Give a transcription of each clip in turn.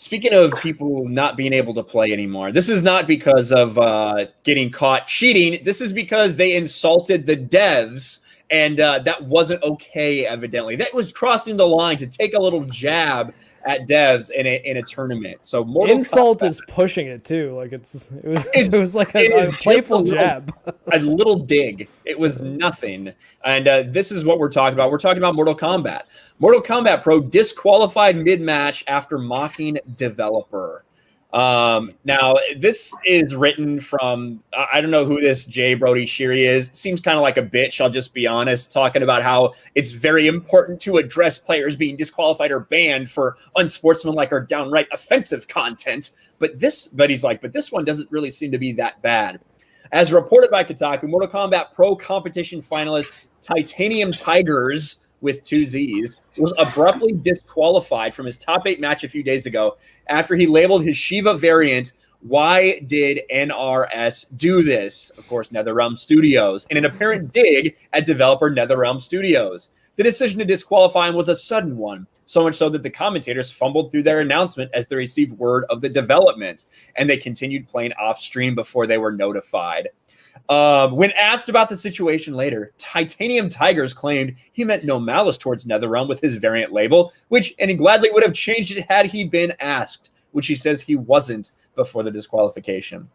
Speaking of people not being able to play anymore, this is not because of getting caught cheating. This is because they insulted the devs, and that wasn't okay, evidently. That was crossing the line to take a little jab at devs in a tournament. So insult Kombat is pushing it too. Like it was like a playful jab, a little dig. It was nothing. And this is what we're talking about. We're talking about Mortal Kombat. Mortal Kombat Pro disqualified mid-match after mocking developer. Now, this is written from, I don't know who this J. Brody Sheary is. Seems kind of like a bitch, I'll just be honest, talking about how it's very important to address players being disqualified or banned for unsportsmanlike or downright offensive content. But he's like, but this one doesn't really seem to be that bad. As reported by Kotaku, Mortal Kombat Pro competition finalist Titanium Tigers, with 2 Z's, was abruptly disqualified from his top 8 match a few days ago after he labeled his Shiva variant, "Why did NRS do this?" Of course, NetherRealm Studios, in an apparent dig at developer NetherRealm Studios. The decision to disqualify him was a sudden one, so much so that the commentators fumbled through their announcement as they received word of the development, and they continued playing off stream before they were notified. When asked about the situation later, Titanium Tigers claimed he meant no malice towards NetherRealm with his variant label, and he gladly would have changed it had he been asked, which he says he wasn't before the disqualification.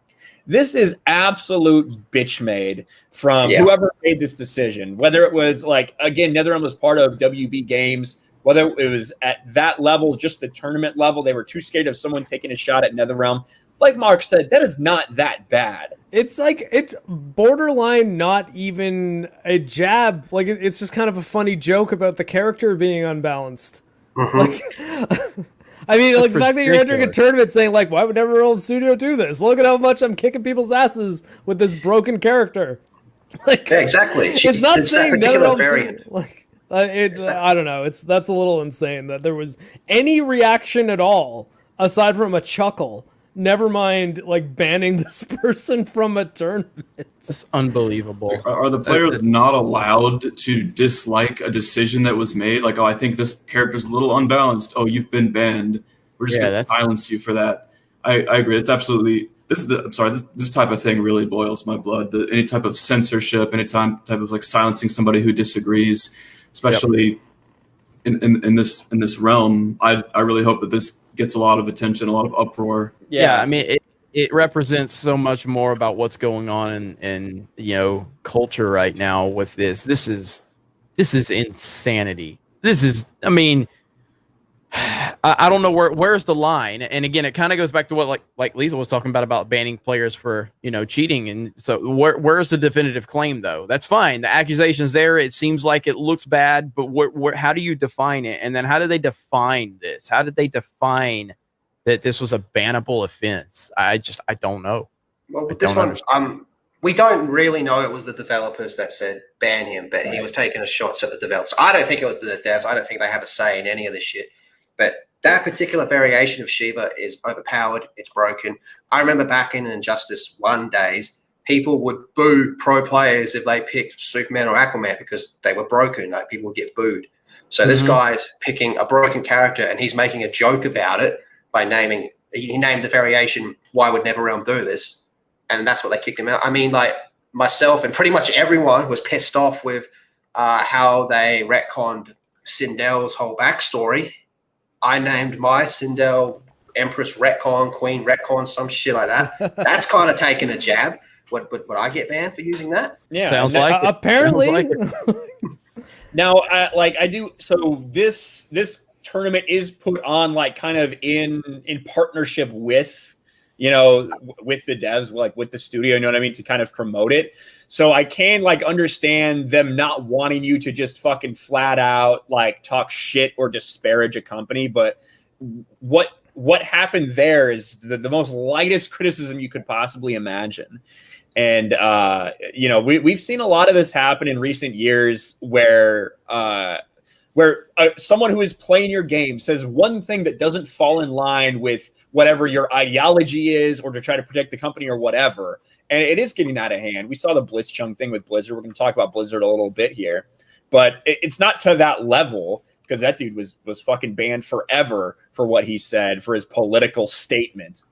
This is absolute bitch made from whoever made this decision, whether it was again, NetherRealm was part of WB Games, whether it was at that level, just the tournament level, they were too scared of someone taking a shot at NetherRealm. Like Mark said, that is not that bad. It's borderline not even a jab. Like, it's just kind of a funny joke about the character being unbalanced. Mm-hmm. I mean, the fact that you're entering a tournament saying, why would NetherRealm Studio do this? Look at how much I'm kicking people's asses with this broken character. Yeah, exactly. It's not saying NetherRealm variant. I don't know. That's a little insane that there was any reaction at all aside from a chuckle. Never mind, banning this person from a tournament. It's unbelievable. Are the players not allowed to dislike a decision that was made? I think this character's a little unbalanced. Oh, you've been banned. We're just going to silence you for that. I agree. It's absolutely. This type of thing really boils my blood. Any type of censorship, any type of silencing somebody who disagrees, especially in this realm. I really hope that this gets a lot of attention, a lot of uproar. Yeah, I mean, it represents so much more about what's going on in culture right now with this. This is insanity. This is, I mean, I don't know where's the line. And again, it kind of goes back to what like Lisa was talking about banning players for cheating. And so where's the definitive claim though? That's fine. The accusation's there. It seems like it looks bad, but how do you define it? And then how do they define this? How did they define that this was a bannable offense? I don't know. Well, with this one, we don't really know it was the developers that said ban him, but he was taking a shot at the developers. I don't think it was the devs. I don't think they have a say in any of this shit. But that particular variation of Shiva is overpowered. It's broken. I remember back in Injustice 1 days, people would boo pro players if they picked Superman or Aquaman because they were broken. People would get booed. So this guy's picking a broken character and he's making a joke about it by he named the variation, "Why would NetherRealm do this?" And that's what they kicked him out. I mean, myself and pretty much everyone was pissed off with how they retconned Sindel's whole backstory. I named my Sindel Empress retcon, Queen retcon, some shit like that. That's kind of taking a jab. Would I get banned for using that? Yeah, sounds like it. Apparently. Sounds like it. Now, I do. So this tournament is put on kind of in partnership with with the devs, with the studio, you know what I mean, to kind of promote it. So I can understand them not wanting you to just fucking flat out talk shit or disparage a company. But what happened there is the most lightest criticism you could possibly imagine. And, we've seen a lot of this happen in recent years where someone who is playing your game says one thing that doesn't fall in line with whatever your ideology is or to try to protect the company or whatever. And it is getting out of hand. We saw the Blitzchung thing with Blizzard. We're going to talk about Blizzard a little bit here. But it's not to that level. because that dude was fucking banned forever for what he said, for his political statement.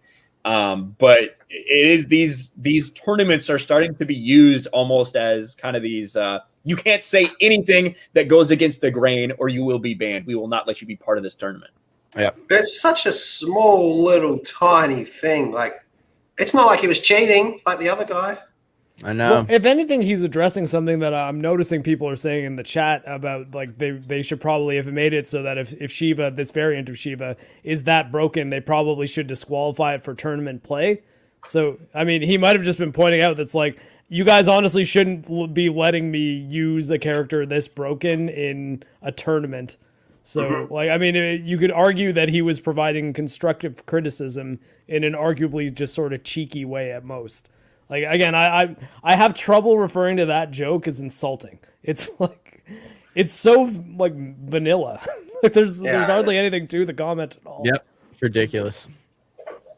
But it is these tournaments are starting to be used almost as kind of these you can't say anything that goes against the grain or you will be banned. We will not let you be part of this tournament. Yeah. It's such a small little tiny thing. Like, it's not like he was cheating like the other guy. I know. Well, if anything, he's addressing something that I'm noticing people are saying in the chat about, like, they should probably have made it so that if Shiva, this variant of Shiva, is that broken, they probably should disqualify it for tournament play. So, I mean, he might have just been pointing out that's like, you guys honestly shouldn't be letting me use a character this broken in a tournament. So, like, I mean, you could argue that he was providing constructive criticism in an arguably just sort of cheeky way at most. Like, again, I have trouble referring to that joke as insulting. It's like, it's so like vanilla. Like, there's hardly anything to the comment at all. Yep, it's ridiculous.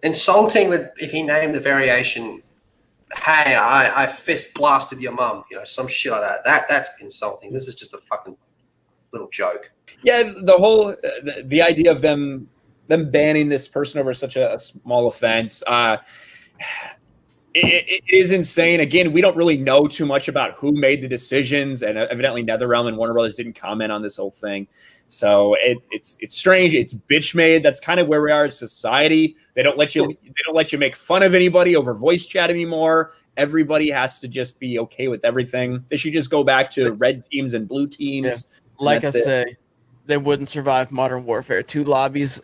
Insulting that if he named the variation, hey, I fist blasted your mum, you know, some shit like that. That's insulting. This is just a fucking little joke. Yeah, the whole the idea of them banning this person over such a small offense. It is insane. Again, we don't really know too much about who made the decisions, and evidently NetherRealm and Warner Brothers didn't comment on this whole thing. So it's strange. It's bitch made. That's kind of where we are as society. They don't let you make fun of anybody over voice chat anymore. Everybody has to just be okay with everything. They should just go back to red teams and blue teams. Yeah. Like I say, they wouldn't survive Modern Warfare 2 lobbies